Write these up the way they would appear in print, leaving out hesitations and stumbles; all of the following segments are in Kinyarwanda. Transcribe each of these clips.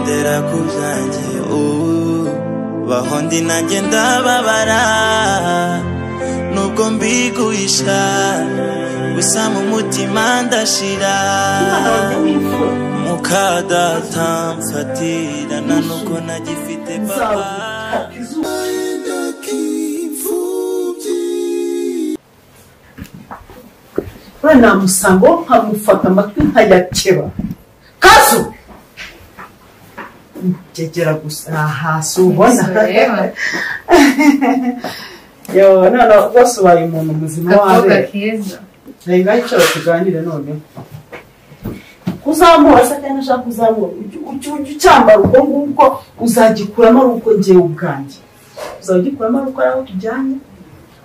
gendera ku byanjye baho ndi nanjye ndababara nubwo mbiguhisha gusa mu mutima ndashira mukadata mfatirana nuko nagifite papa bana musango nkamufata amatwi nkayakeba kazu gegera gusa hasi ubona yo none bose ubaye umuntu muzima wawe rega icyo tuganire none kuzamura se cyane nashaka kuzamura ucyambara uko nguko uzagikuramo ari uko ngiye ubwanjye uzagikuramo ari uko aho tujyanye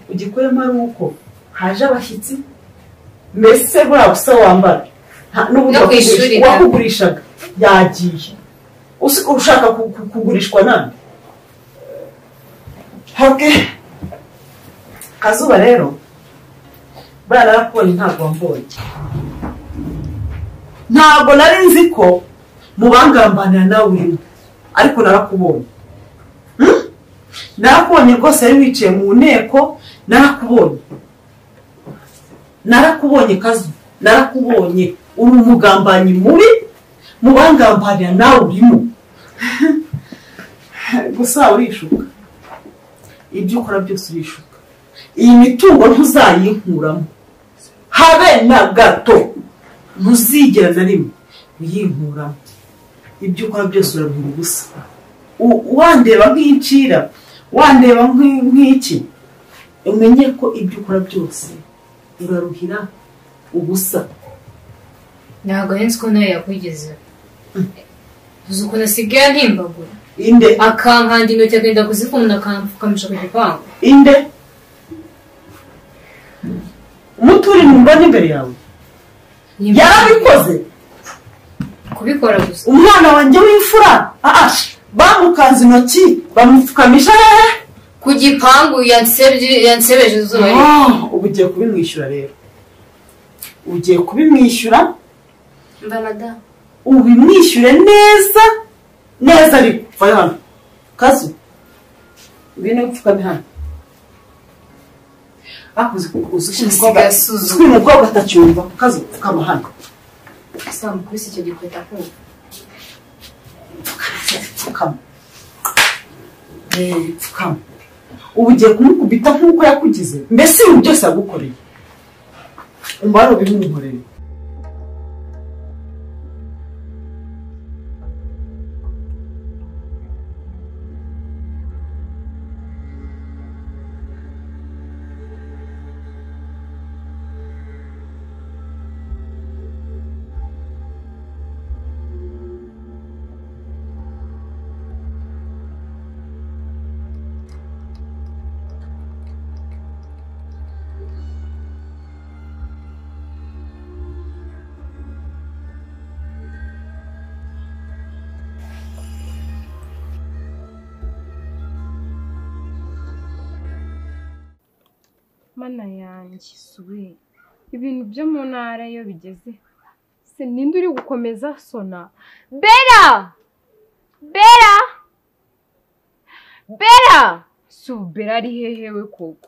ugikuramo ari uko haje abashyitsi mbese buriya busa wambara n'ubundi wakugurishaga yagiye ushaka kugurishwa nani okay kazuba rero buriya narakubonye ntabwo wambonye ntabwo nari nzi ko mubangambanira nawe urimo ariko narakubonye narakubonye rwose yari wicaye mu nteko narakubonye kazu narakubonye uri umugambanyi mubi mubangambanira nawe urimo gusa urishuka ibyo ukora byose urishuka iyi mitungo ntuzayinkuramo habe na gato ntuzigera na rimwe uyinkuramo ibyo ukora byose uraruhira ubusa wandeba nk'incira wandeba nk'iki umenye ko ibyo ukora byose uraruhira ubusa ntabwo nzi ko nawe yakwigezeho uzi ukuntu asigaye ntimbagura inde akankanda intoki agenda kuzikunda akamfukamisha ku gipangu inde umuturi mbona imbere yawe yarabikoze kubikora gusa umwana wanjye w'imfura bamukanze intoki bamupfukamisha hehe ku gipangu yansebeje izuba ubu ugiye kubimwishyura rero ugiye kubimwishyura mba madamu ubimwishyure neza neza ariko vayo hano kazu ngwino upfukame hano uzi umukobwa atacyumva kazu upfukama hano saa mukubise icyo gikweta kumva upfukama upfukama ubu ugiye kumukubita nk'uko yakugize mbese ibi byose yagukoreye umbara ubimukoreye mana yanjye suwe ibintu byo mu ntara iyo bigeze se ninde uri gukomeza sona bera su bera ari hehewe koko